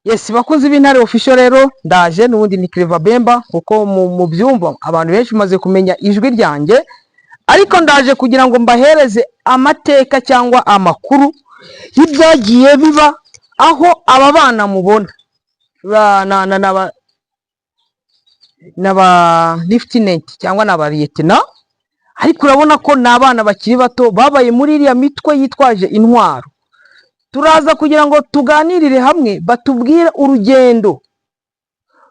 Yes, bakunzi b'Intare official rero ndaje n'ubundi ni Clever Bemba kuko mu byumba abantu benshi maze kumenya ijwi ryanjye, ariko ndaje kugira ngo mbahereze amateka cyangwa amakuru y'ibyagiye biba aho aba bana mubona n'aba lieutenant cyangwa n'aba lieutenant, ariko urabona ko ni abana bakiri bato babaye muri iriya mitwe yitwaje intwaro. Turaza kugira ngo tuganirire hamwe batubwire urugendo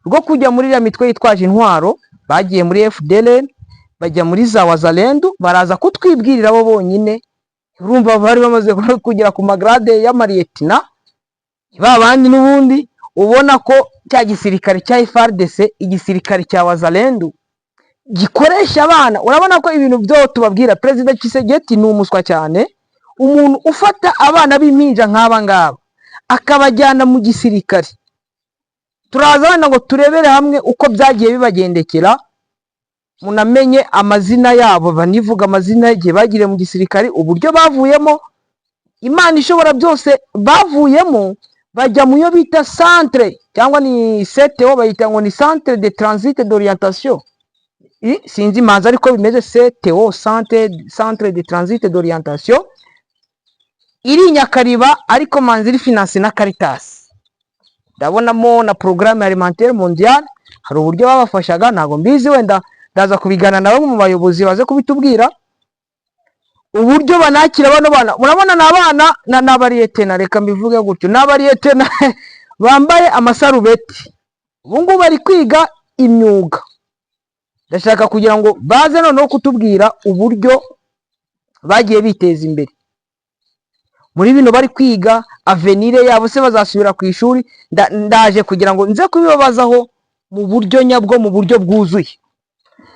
rwo kujya muri iriya mitwe yitwaje intwaro, bagiye muri FDLR bajya muri za Wazalendo, baraza kutwibwirira bo bonyine. Urumva bari bamaze kugera ku magrade y'amarietina, ba bandi n'ubundi ubona ko cya gisirikare cya FARDC, igisirikare cya Wazalendo gikoresha abana. Urabona ko ibintu byo tubabwira President Tshisekedi ni umuswa cyane, umuntu ufata abana b'impinja nk'aba ngaba akabajyana mu gisirikare. Turaza wenda ngo turebere hamwe uko byagiye bibagendekera, munamenye amazina yabo, banivuga amazina igihe bagiriye mu gisirikare, uburyo bavuyemo. Imana ishobora byose, bavuyemo bajya mu yo bita centre cyangwa ni CTO, bayita ngo ni centre de transit d'orientation. Sinzi imanza ariko bimeze, CTO, centre de transit d'orientation, iri Nyakariba, ariko manzi iri finance na Caritas. Ndabonamo na programme alimentaire mondiale, hari uburyo babafashaga, ntago mbizi, wenda ndaza kubigana nabo mu bayobozi baze kubitubwira uburyo banakira bano bana. Murabona n'abana n'abarietena, reka mbivuge gutyo, n'abarietena bambaye amasarubeti, ubu ngubu bari kwiga imyuga. Ndashaka kugira ngo baze noneho kutubwira uburyo bagiye biteza imbere muri bino bari kwiga, avenire yabo se bazasubira ku ishuri. Ndaje kugira ngo nze kubibabazaho mu buryo nyabwo, mu buryo bwuzuye.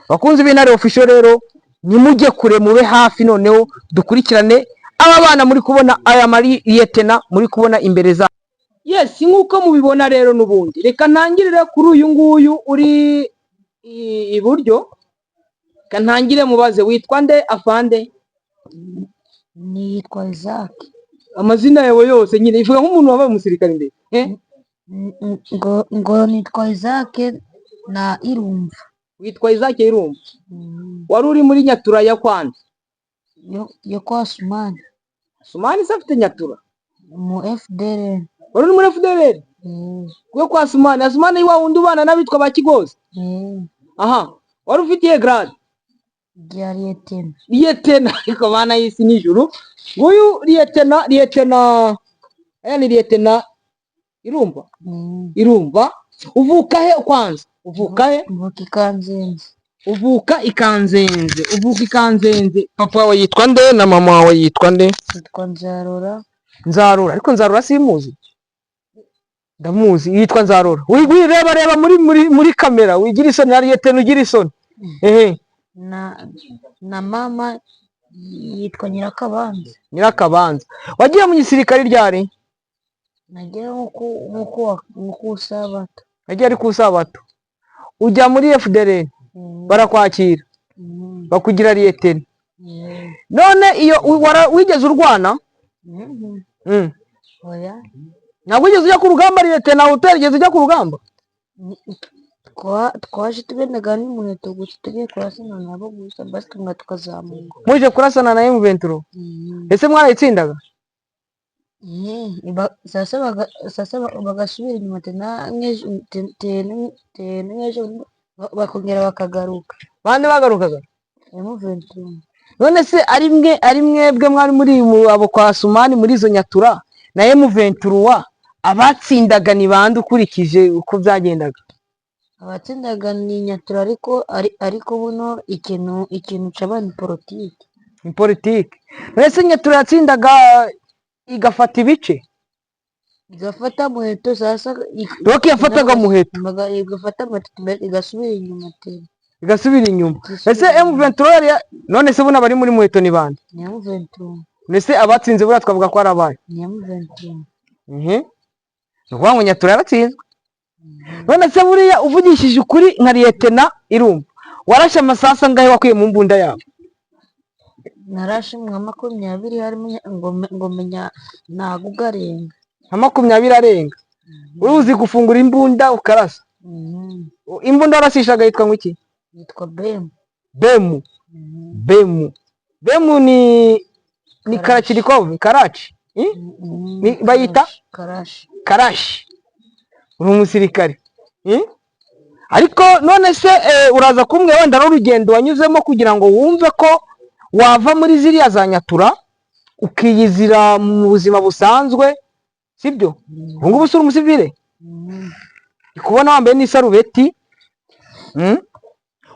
Bakunzi b'Intare official rero nimujye kure, mube hafi, noneho dukurikirane aba bana muri kubona, aya mariyetena muri kubona imbere za. Yes, nk'uko mubibona rero, n'ubundi reka ntangirire kuri uyu nguyu uri iburyo. Reka ntangire mubaze, witwa nde afande? Nitwa Isaac. Amazina yawe yose nyine ivuga nk'umuntu wabaye umusirikare imbere. Ngo nitwa Isaac na Irumva. Witwa Isaac Irumva. Wari uri muri Nyatura ya kwande? Yo kwa Sumani. Sumani se afite Nyatura? Mu FDLR. Wari uri muri FDLR? Yo kwa Sumani. Sumani wa wundi ubana n'abitwa ba Kigozi? Aha. Wari ufitiye grade? Ya lieutenant. Lieutenant, ariko bana y'isi n'ijuru. Nguyu lieutenant ni lieutenant Irumva. Irumva. Uvuka he kwanza? Uvuka he? Uvuka Ikanzenze. Uvuka Ikanzenze. Uvuka Ikanzenze. Papa wawe yitwa nde na mama wawe yitwa nde? Yitwa Nzarora. Nzarora, ariko Nzarora simuzi. Ndamuzi, yitwa Nzarora. Reba muri kamera, wigira isoni, na lieutenant ugira isoni. Na mama yitwa Nyirakabanza. Nyirakabanza. Wagiye mu gisirikare ryari? Nagiye nko Sabato. Nagiye ari ku Sabato. Ujya muri FDLR, barakwakira, bakugira lieutenant. None iyo wigeze urwana? Oya. Ntabwo wigeze ujya ku rugamba lieutenant, utarigeze ujya ku rugamba? Twaje tugendaga n'umuheto gusa, tugiye kurasana nabo gusa, basi tumwe tukazamuka. Muje kurasana na M23? Ese mwarayitsindaga? Sasa bagasubira inyuma bakongera bakagaruka. Bande bagarukaga? M23. None se ari mwebwe mwari muri abo kwa Sumani muri izo Nyatura na M23, abatsindaga ni bande ukurikije uko byagendaga? Abatsindaga ni Nyatura, ariko buno ikintu c'abandi politiki. Ni politiki. Mbese Nyatura yatsindaga igafata ibice? Igafata muheto sasa. Doki yafataga muheto. Igafata muheto igasubira inyuma tena. Igasubira inyuma. Ese M23 none se buna bari muri muheto ni bande? Ni M23. Mbese abatsinze bura twavuga ko arabaye? Ni M23. Nukuvuga ngo Nyatura yaratsinzwe. None se buriya uvugishije ukuri nka lieutenant Irumva, warashe amasasa ngahe wakuye mu mbunda yawe? Narashe nka 20 harimo ngo menya ntago ugarenga. nka 20 arenga. Uruzi gufungura imbunda ukarasa. Imbunda warasishaga yitwa ngwiki? Yitwa bemu. Bemu. Bemu ni Kalashnikov, Karachi. Ni bayita Karashi. Uri umusirikare. Ariko none se uraza kumwe wenda n'urugendo wanyuzemo kugira ngo wumve ko wava muri ziriya za Nyatura ukiyizira mu buzima busanzwe, sibyo? Ubu ngubu usura umusivile. Kubona wambaye n'isarubeti.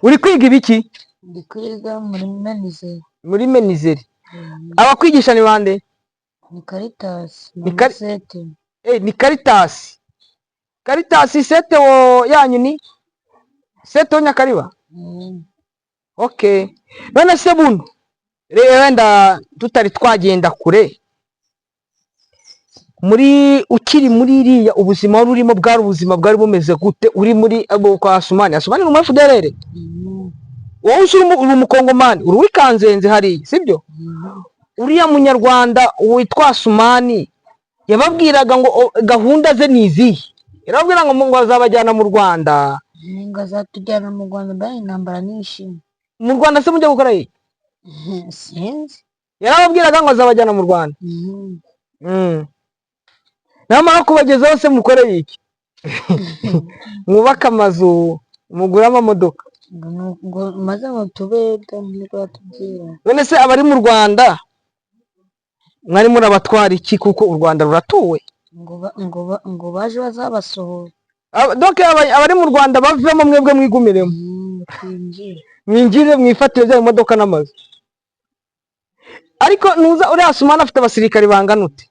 Uri kwiga ibiki? Ndi kwiga muri menizeri. Muri menizeri. Abakwigisha ni bande? Ni Caritas. Ni Caritas. Caritas sete wo yanyu ni? Sete wo Nyakariba? Okay. None se buno wenda tutari twagenda kure, muri ukiri muri iriya ubuzima wari urimo bwari ubuzima bwari bumeze gute? Uri muri abo kwa Asumani ni umu FDLR? Wowe uri umukongomani, uri wikanzenze hariya, sibyo? Uriya munyarwanda witwa Asumani yababwiraga ngo gahunda ze ni izihe? Yarababwira ngo azabajyana mu Rwanda. Ngo azatujyana mu Rwanda bari intambara nishimye. Mu Rwanda se mujya gukora iki? Sinzi. Yarababwiraga ngo azabajyana mu Rwanda. Namara kubagezaho se mukore iki? Mwubaka amazu, mugura amamodoka. Ngo maze ngo tubeda niko batubwira. None se abari mu Rwanda mwari murabatwara iki kuko u Rwanda ruratuwe? Ngo baje bazabasohora. Donc abari mu Rwanda bavemo mwebwe mwigumiremo. Mwinjire mwifatire bya imodoka n'amazu. Ariko nuza uri Asumani afite abasirikari bangana ute?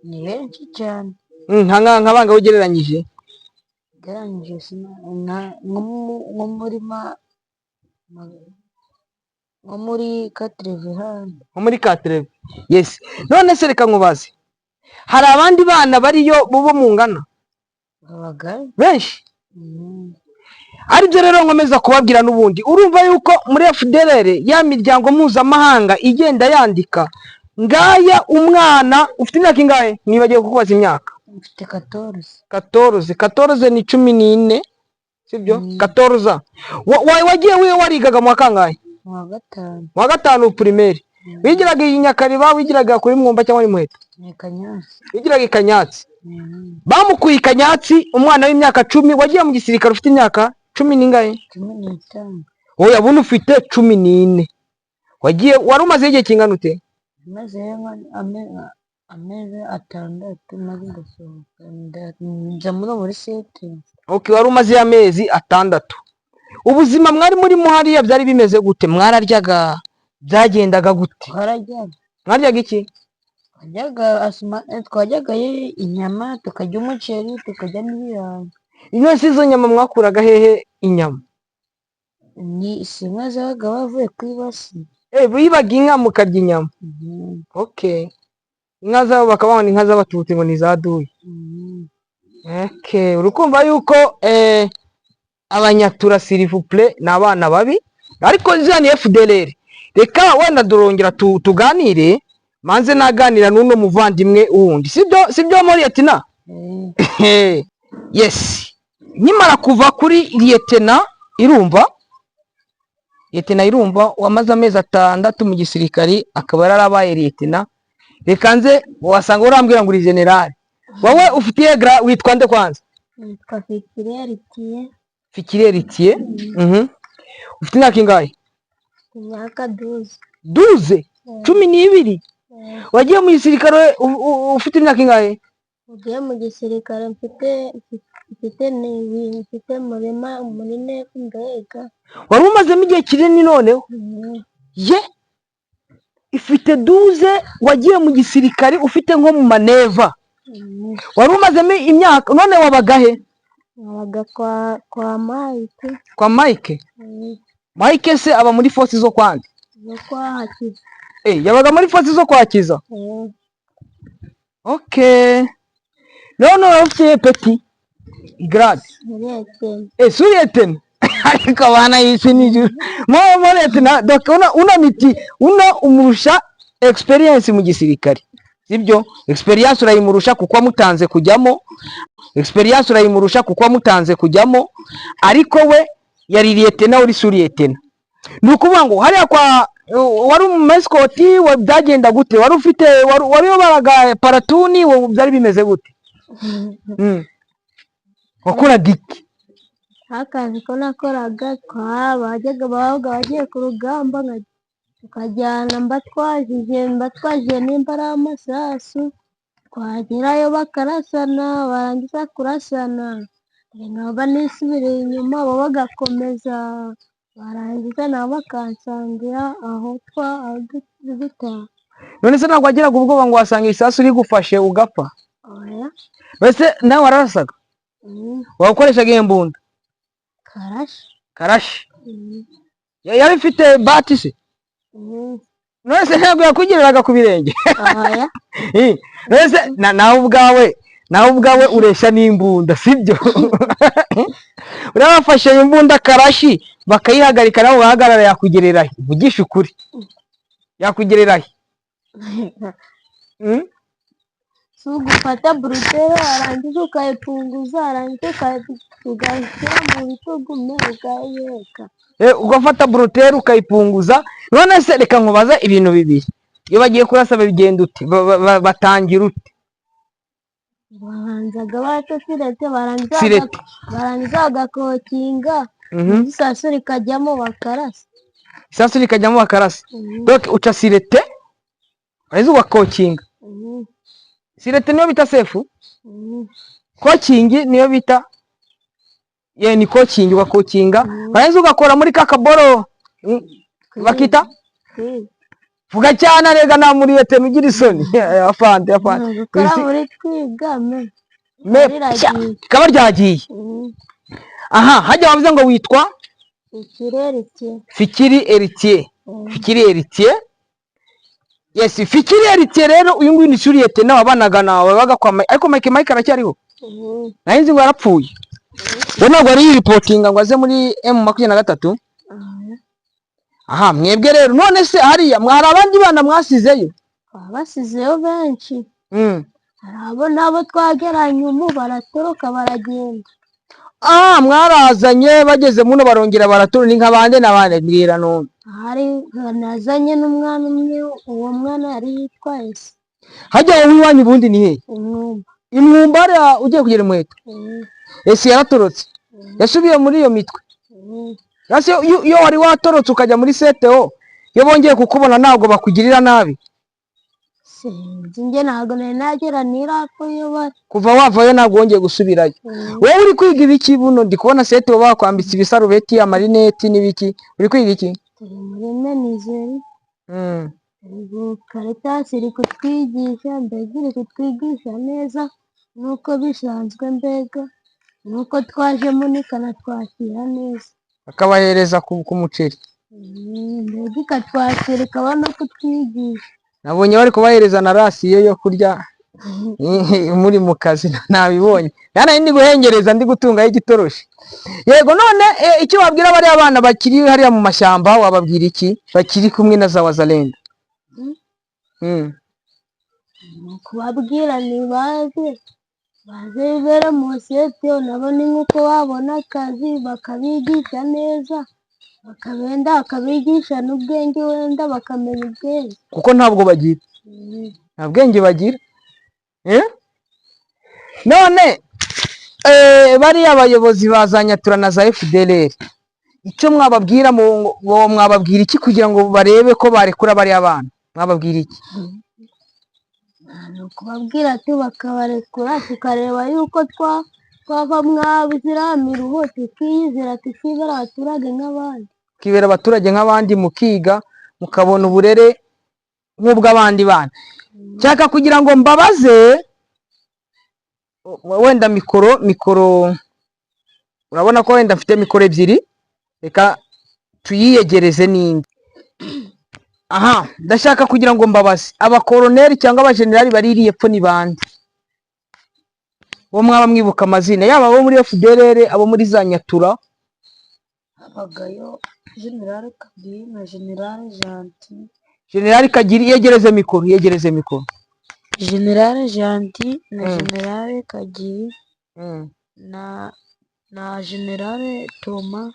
Ni benshi cyane. Nka banga ugereranyije? Geranyije nko muri Katreve hano. Nko muri Katreve. Yes. None se reka nkubaze. Hari abandi bana bariyo bo mu ngana? Abagari benshi. Aribyo rero nkomeza kubabwira n'ubundi. Urumva yuko muri FDLR ya miryango mpuzamahanga igenda yandika ngaya umwana ufite imyaka ingahe? Nibagiye kukubaza imyaka. Mfite 14. 14 ni 14, sibyo? 14. Wagiye warigaga mu kangahe? Mu wa gatanu primaire. Wigiraga i Nyakariba, wigiraga kuri Mwumba cyangwa ni Muheto? Ni Kanyatsi. Wigiraga i Kanyatsi. Bamukuye i Kanyatsi umwana w'imyaka 10, wagiye mu gisirikare ufite imyaka 10 ningahe? 15. Oya buno ufite 14. Wagiye wari umaze igihe kingana ute? Maze amezi 6 maze ndasohoka njya muri sete. Okay, wari umaze amezi 6. Ubuzima mwari muri hariya byari bimeze gute? Mwararyaga? Byagendaga gute? Mwaryaga iki? Twajyaga inyama, tukarya umuceri, tukarya n'ibirayi. Iyo si izo nyama mwakuraga hehe inyama? Ni inka zabaga bavuye ku ibasi. Bibaga inka mukarya inyama. Okay. Inka zabo bakabona inka z'abatutsi ngo ni zaduye. Okay, urukumva yuko abanyatura s'il vous plaît n'abana babi, ariko zani FDLR. Reka wenda durongera tuganire, manze naganira n'uno muvandimwe wundi. Sibyo Moriyetina? Yes. Nyimara kuva kuri Lieutenant Irumva. Lieutenant Irumva wamaze amezi 6 mu gisirikari akaba yarabaye Lieutenant. Reka nze wasanga urambwira ngo uri general. Wowe ufitiye witwa nde kwanza? Nitwa Fikireritiye. Fikireritiye? Ufite imyaka ingahe? Imyaka 12. 12? 12? Wagiye mu gisirikare ufite imyaka ingahe? Wagiye mu gisirikare mfite murima munini mbega. Wari umazemo igihe kinini noneho? Ye? Ifite 12 wagiye mu gisirikare ufite nko mu maneva. Wari umazemo imyaka none wabaga he? Wabaga kwa Mike. Kwa Mike? Mike se aba muri force zo kwandi? Zo kwakiza. Yabaga muri force zo kwakiza? Okay. None ufite petit grade? Surieten. Ariko bana yisi nijuru. Moriyetina donc una umurusha experience mu gisirikare. sibyo? Experience urayimurusha kuko wamutanze kujyamo, experience urayimurusha kuko wamutanze kujyamo, ariko we yari liyetena uri suriyetena. Ni ukuvuga ngo hariya kwa wari umumeskoti byagenda gute? Wari ufite wari yobaraga paratuni, byari bimeze gute? Wakoraga iki? akazi ko nakoraga bajyaga bavuga bagiye ku rugamba tukajyana mbatwaje nimba ari amasasu, twagerayo bakarasana, barangiza kurasana nkaba nisubiriye inyuma bo bagakomeza, barangiza nabo bakansangira aho dutaha. None se ntabwo wagiraga ubwoba ngo wasanga isasu rigufashe ugapfa? Oya. Wese nawe wararasaga? Wakoreshaga iyo mbunda? Karashi. Yari ifite bati se? None se ntabwo yakugiriraga ku birenge? Oya. None nawe ubwawe uresha n'imbunda, sibyo? Urabafashe imbunda karashi bakayihagarika, nawe ugahagarara, yakugererahe? Vugisha ukuri, yakugererahe? Si ugufata brutere warangiza ukayipunguza, warangiza ugashyira mu bitugu ukayiheka. Ugafata brutere ukayipunguza. None se reka nkubaza ibintu bibiri, iyo bagiye kurasa bigenda ute? Batangira ute? Babanzaga baca sirete, barangiza bagakokinga, isasu rikajyamo bakarasa. Isasu rikajyamo bakarasa. Donc uca sirete warangiza ugakokinga. Sirete niyo bita sefu? Kokingi niyo bita ni kokingi, ugakokinga warangiza ugakora muri kakaboro bakita vuga cyane rega na muri yete mugira isoni. Afande gukora muri twigame kaba ryagiye. Aha, hajya wavuze ngo witwa Fikiri Eritier. Yes, Fikiri Eritier rero uyu nguyu ni suriyete nawe abanaga nawe bagakwama, ariko Mike aracyariho. Nahinzi ngo yarapfuye. Bo ntabwo ari reportinga ngo aze muri M23. Aha, mwebwe rero none se hariya mwari abandi bana mwasizeyo? Basizeyo benshi. Abo nabo twageranye umu baratoroka baragenda. Mwarazanye bageze muno barongera baratura, ni nk'abande n'abande mbwira none. Hari nazanye n'umwana umwe, uwo mwana yari yitwa Ese. Hajya wowe iwanyu ubundi ni hehe? Imwumba hariya ugiye kugera Inkweto. Ese yaratorotse, yasubiye muri iyo mitwe. Iyo wari watorotse ukajya muri seteo, iyo bongeye kukubona ntabwo bakugirira nabi? Sinjye ntabwo nagera nirako iyo bari. Kuva wavayo ntabwo wongeye gusubirayo. Wowe uri kwiga ibiki buno? Ndi kubona seteo bakwambitse ibisarubeti, amarineti n'ibiki. Uri kwiga iki? Turi muri menizeri. Caritas iri kutwigisha, mbega iri kutwigisha neza nuko bisanzwe, mbega nuko twajemo nikanatwakira neza, akabahereza ku muceri, mbega ikatwakira ikaba no kutwigisha. Nabonye bari kubahereza na rasiyo yo kurya muri mu kazi, nabibonye yana ndi guhengereza, ndi gutungaho igitoroshi. Yego, none icyo wabwira bari abana bakiri hariya mu mashyamba, wababwira iki bakiri kumwe na za Wazalendo? Kubabwira ni baze bibere mu seteo, nabo ni nk'uko babona akazi bakabigisha neza, bakabigisha n'ubwenge, wenda bakamenya ubwenge, kuko ntabwo bagira nta bwenge bagira. None bariya abayobozi bazanyatura na za FDLR, icyo mwababwira mwababwira iki kugira ngo barebe ko barekura bariya abana? Mwababwira iki? Kubabwira ati bakabarekura, tukareba yuko twava mwabizira miruho, tukiyizira tukibera abaturage nk'abandi, kibera abaturage nk'abandi, mukiga mukabona uburere nk'ubw'abandi bana. Nshaka kugira ngo mbabaze, wenda mikoro urabona ko wenda mfite mikoro ebyiri, reka tuyiyegereze n'indi. Aha, ndashaka kugira ngo mbabaze, abakoroneri cyangwa abajenerali baririye epfo ni bande? Bo mwaba mwibuka amazina yaba abo muri FDLR, abo muri za Nyatura? Habagayo General Kabiri na General Janti. General Kagiri, yegereze mikoro. Generale Gentil na Generale Kagiri na Generale Toma.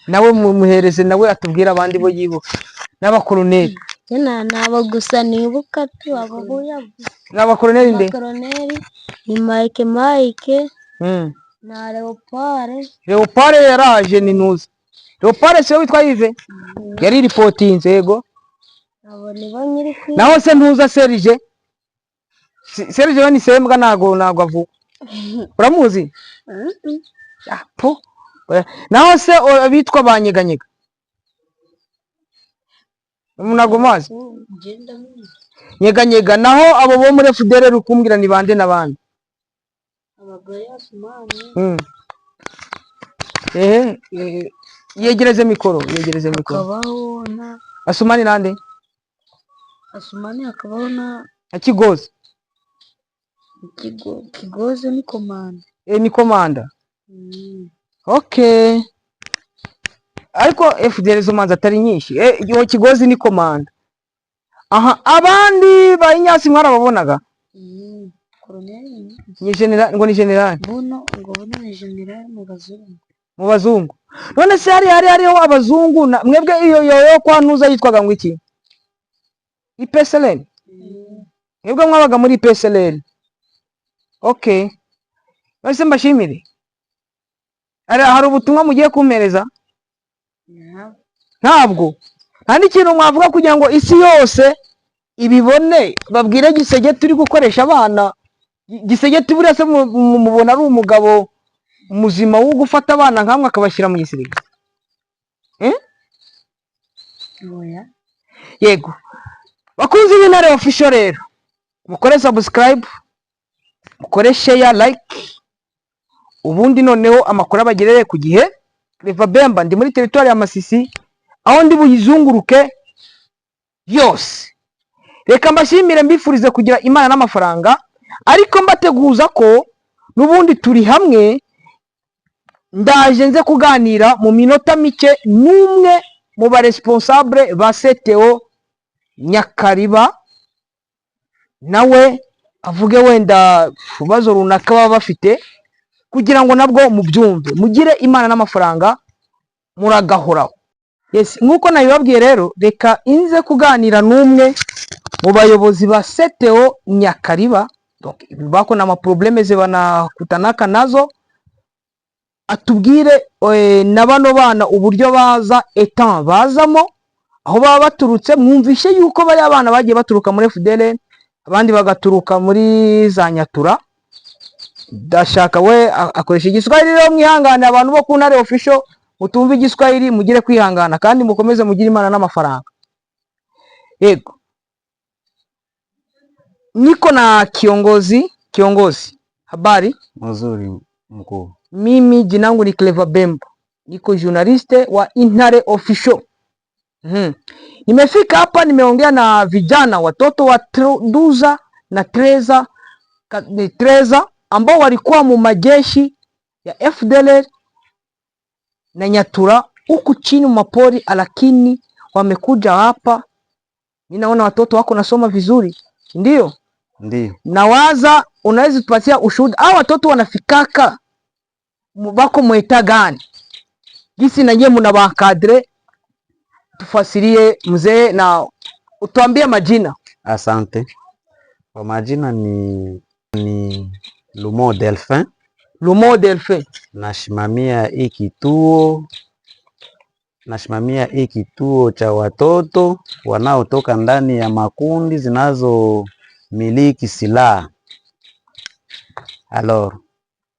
Nawe muhereze nawe atubwira abandi bo yibuka n'abakoloneli. Nabo gusa nibuka tu abahuya gusa. N'abakoloneli nde? Abakoloneli ni Mike na Leopard yaraje ni nuza. Leopard se witwa Yves yari reportinze yego. Abo nibo nyiri kwi. Naho se ntuza Serge. Serge we ni sembwa nago avuga. Uramuzi? Po. Naho se abitwa banyeganyega. Munago mazi. Nyeganyega naho abo bo muri FDL rukumbwira ni bande nabandi. Abagore Asumani. Yegereze mikoro. Akabaho na Asumani nande? Asumani akabaho na Kigozi. Kigozi ni komanda. Ni komanda. Okay. Ariko FDL zo manza atari nyinshi. Yo Kigozi ni komanda. Aha abandi bayinyasi mwarababonaga? Colonel ni general ngo ni general. Buno ni general mu bazungu. None se hariho abazungu mwebwe iyo kwa ntuza yitwaga ngo iki? IPSLN. Mwebwe mwabaga muri IPSLN. Okay. Base mbashimire. Hari ubutumwa mugiye kumpereza? Ntabwo. Nta n'ikintu mwavuga kugira ngo isi yose ibibone babwire Gisege turi gukoresha abana. Gisege tubura se mubona ari umugabo muzima wo gufata abana nkamwe akabashyira mu gisirikare. Yego. Bakunzi b'Intare Official rero. Mukore subscribe, mukore share, like. Ubundi noneho amakuru abagerere ku gihe. Clever Bemba ndi muri territoire ya Masisi aho ndi buyizunguruke yose. Reka mbashimire mbifurize kugira Imana n'amafaranga ariko mbateguza ko nubundi turi hamwe. Ndaje nze kuganira mu minota mike n'umwe mu ba responsable ba CTO Nyakariba, nawe avuge wenda ubazo runaka baba bafite kugira ngo nabwo mubyumve mugire Imana n'amafaranga muragahoraho. Yes, nkuko nabibabwiye rero reka inze kuganira n'umwe mu bayobozi ba CTO Nyakariba. Donc bako na probleme ze banakutanaka nazo, atubwire na bano bana uburyo baza etant bazamo aho baba baturutse. Mwumvishe yuko bari abana bagiye baturuka muri FDL abandi bagaturuka muri za Nyatura. Dashaka we akoresha igiswahili rero mwihangane abantu bo ku Ntare Official mutumva igiswahili mugire kwihangana kandi mukomeze mugire Imana n'amafaranga. Yego. Niko na kiongozi. Habari? Mzuri mkuu. Mimi jina langu ni Clever Bemba. Niko journaliste wa Intare Official. Nimefika hapa nimeongea na vijana watoto wa 12 na 13 ambao walikuwa mu majeshi ya FDL na Nyatura huku chini mapori, lakini wamekuja hapa. Ninaona watoto wako nasoma vizuri. Ndio? Ndio. Nawaza unaweza tupatia ushuhuda hao watoto wanafikaka bako mweta gani? Gisi na nyie muna bakadre tufasirie mzee na utuambie majina. Asante. Kwa majina ni Lumo Delphin. Lumo Delphin. Nasimamia hii kituo cha watoto wanaotoka ndani ya makundi zinazomiliki silaha. Alors,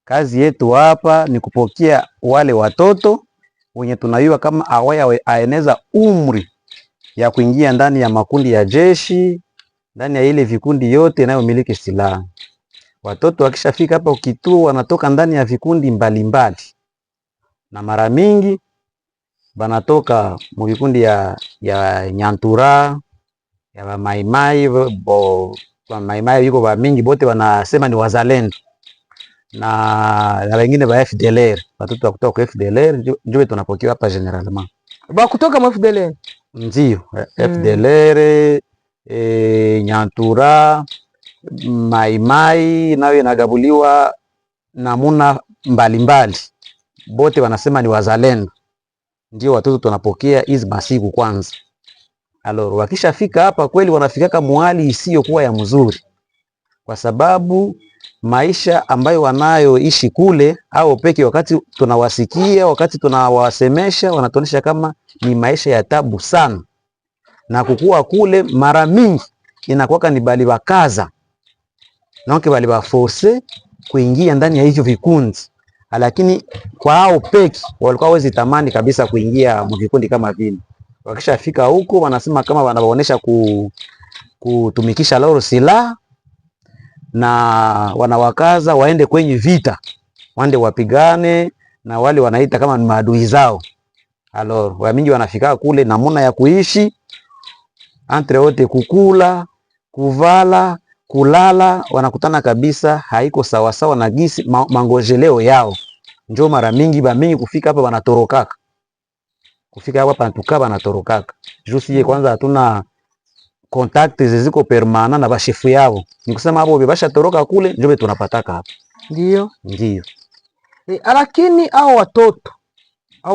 kazi yetu hapa ni kupokea wale watoto wenye tunayua kama awaya aeneza umri ya kuingia ndani ya makundi ya jeshi, ndani ya ile vikundi yote inayomiliki silaha. Watoto wakishafika hapa kituo wanatoka ndani ya vikundi mbalimbali. Na mara mingi banatoka mu vikundi ya Nyantura, ya Maimai, Maimai yuko ba mingi bote wanasema ni wazalendo. Na wengine ba FDLR, watoto wa kutoka FDLR ndio tunapokea hapa generalement. Ba kutoka mu FDLR. Ndio, FDLR, Nyantura, Maimai nayo inagabuliwa namuna mbalimbali, bote wanasema ni wazalendo. Ndio watoto tunapokea hizi masiku kwanza. Alors wakishafika hapa kweli wanafikaka muhali isiyokuwa ya mzuri, kwa sababu maisha ambayo wanayoishi kule au peke, wakati tunawasikia, wakati tunawasemesha, wanatuonyesha kama ni maisha ya tabu sana, na kukua kule mara mingi inakuwa ni bali wakaza nonke bali baforce kuingia ndani ya hivyo vikundi, lakini kwa hao peke walikuwa hawezi tamani kabisa kuingia vikundi kama vile. Wakishafika huko wanasema kama wanaonesha kutumikisha loro silaha na wanawakaza waende kwenye vita, waende wapigane na wale wanaita kama ni maadui zao. Alors wamingi wanafika kule namuna ya kuishi entre wote, kukula, kuvala, kulala, wanakutana kabisa haiko sawa sawa na gisi mangojeleo yao. Njoo mara mingi ba mingi kufika hapa wanatorokaka, kufika hapa pantuka wanatorokaka jusi kwanza hatuna contact ziziko permanent na bashefu yao, nikusema hapo bebasha toroka kule njobe tunapataka hapa. Ndio lakini au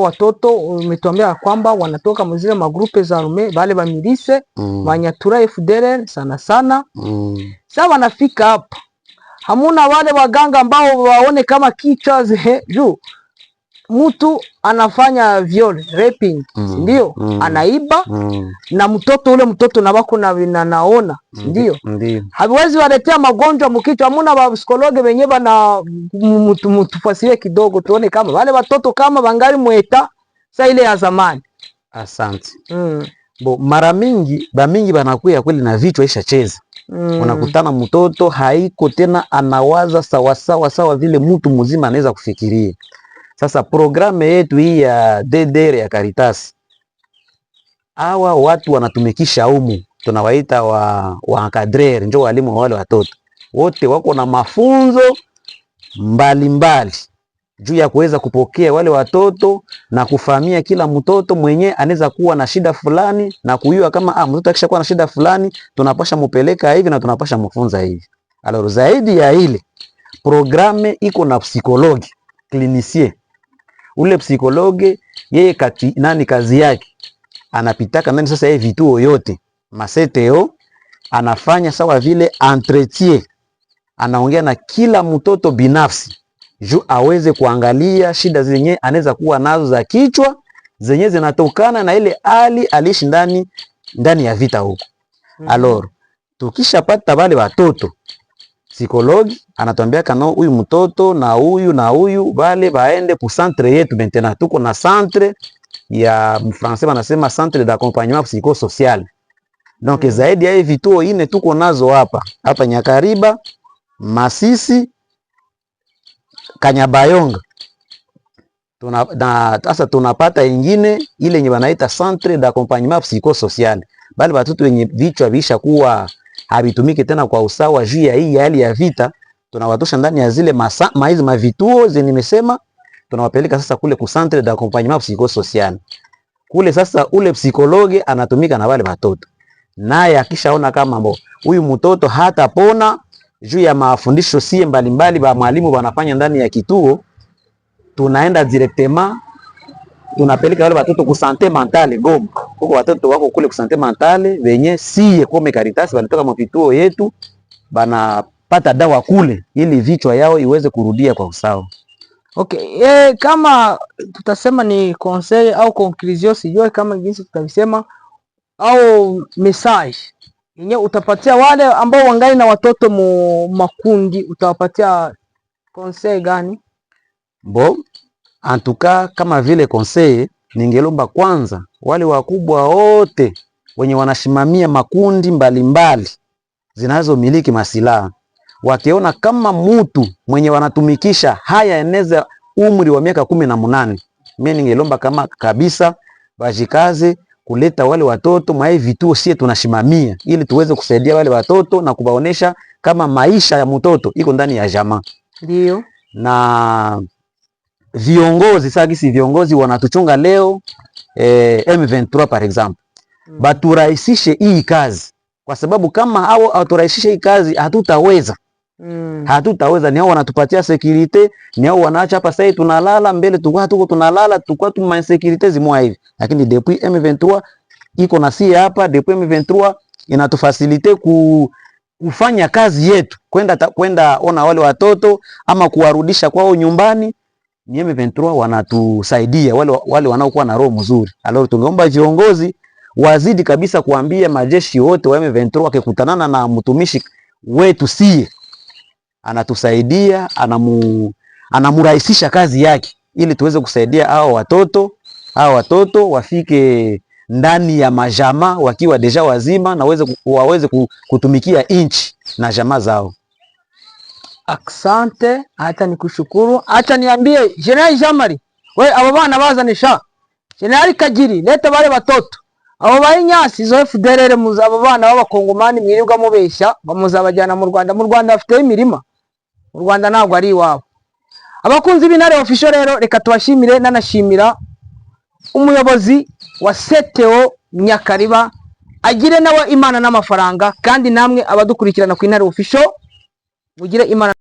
watoto umetuambia kwamba wanatoka mzile magrupe za arme bale ba milise Manyatura FDLR sana sana. Sasa wanafika hapa, hamuna wale waganga ambao waone kama kichwa juu mtu anafanya viol raping, ndio anaiba na mtoto na wako na naona ndio haviwezi waletea magonjwa mkichwa. Hamuna ba psikologe wenyewe bana mtufasirie kidogo tuone kama wale watoto kama bangali mweta sasa ile ya zamani. Asante. Bo mara mingi banakuya kweli na vichwa isha cheza. Unakutana mtoto haiko tena anawaza sawa vile mtu mzima anaweza kufikiria. Sasa programe yetu hii ya DDR ya Caritas, hawa watu wanatumikisha umu, tunawaita wa encadrer, njoo walimu wa wale watoto wote wako na mafunzo mbalimbali juu ya kuweza kupokea wale watoto na kufahamia kila mtoto mwenye anaweza kuwa na shida fulani, na kujua kama mtoto akishakuwa na shida fulani tunapasha mupeleka hivi na tunapasha mfunza hivi. Alors zaidi ya ile programe iko na psikologi clinicien. Ule psikologe yeye kazi yake anapitaka ndani sasa hivi vituo yote maseteo, anafanya sawa vile entretien, anaongea na kila mtoto binafsi juu aweze kuangalia shida zenye anaweza kuwa nazo za kichwa zenye zinatokana na ile hali aliishi ndani ya vita huko. Alors tukishapata wale watoto, psikologi anatuambia kano huyu mtoto na huyu wale baende ku centre yetu. Maintenant tuko na centre ya mfrancais wanasema centre d'accompagnement psychosocial. Donc zaidi ya hivi vituo ine tuko nazo hapa Nyakariba, Masisi, Kanyabayonga. Sasa tunapata ingine ile yenye wanaita centre d'accompagnement psychosocial. Bali watoto wenye vichwa visha kuwa habitumiki tena kwa usawa juu ya hii hali ya vita, tunawatosha ndani ya zile maizi mavituo zenye nimesema, tunawapeleka sasa kule ku centre d'accompagnement psychosocial. Kule sasa ule psikologe anatumika na wale watoto, naye akishaona kama huyu mtoto hata pona juu ya mafundisho sie mbalimbali ba mwalimu wanafanya ndani ya kituo, tunaenda directement tunapeleka wale watoto ku sante mentale Goma. Huko watoto wako kule ku sante mentale wenye sie kome Caritas walitoka mapituo yetu banapata dawa kule ili vichwa yao iweze kurudia kwa usawa. Okay, kama tutasema ni conseil au conclusion, sijui kama jinsi tutavisema au message yenye utapatia wale ambao wangali na watoto makundi, utawapatia conseil gani? Bo antuka kama vile conseil, ningelomba kwanza wale wakubwa wote wenye wanashimamia makundi mbalimbali zinazomiliki masilaha, wakiona kama mutu mwenye wanatumikisha haya eneza umri wa miaka 18, mimi ningelomba kama kabisa bajikaze kuleta wale watoto mwa vituo sie tunashimamia, ili tuweze kusaidia wale watoto na kubaonesha kama maisha ya mtoto iko ndani ya jamaa. Ndio. Na viongozi sasa, viongozi wanatuchunga leo M23 par exemple, baturahisishe hii kazi, kwa sababu kama hao haturahisishe hii kazi hatutaweza. Hatutaweza. Ni hao wanatupatia security, ni hao wanaacha hapa sasa tunalala mbele, tuko tunalala, tukua tu insecurity zimwa hivi. Lakini depuis M23 iko na si hapa, depuis M23 inatufasilite kufanya kazi yetu, kwenda ona wale watoto ama kuwarudisha kwao nyumbani. Ni M23 wanatusaidia, wale wanaokuwa na roho mzuri. Alors tungeomba viongozi wazidi kabisa kuambia majeshi wote wa M23 wakikutanana na mtumishi wetu sie anatusaidia, anamurahisisha kazi yake, ili tuweze kusaidia hao watoto wafike ndani ya majama wakiwa deja wazima na waweze kutumikia inchi na jamaa zao. Asante, hata nikushukuru. Hata niambie General Jamari, we abo bana bazanisha General Kagiri, leta bale batoto abo bari nyasi zo FDLR, muzaba bana b'abakongomani mwirirwa mubeshya, bamuzabajyana mu Rwanda. Mu Rwanda afite imirima, mu Rwanda ntabwo ari iwabo. Abakunzi b'Intare Official rero, reka tubashimire, nanashimira umuyobozi wa CTO Nyakariba, agire nawe Imana n'amafaranga, kandi namwe abadukurikirana ku Intare Official mugire Imana.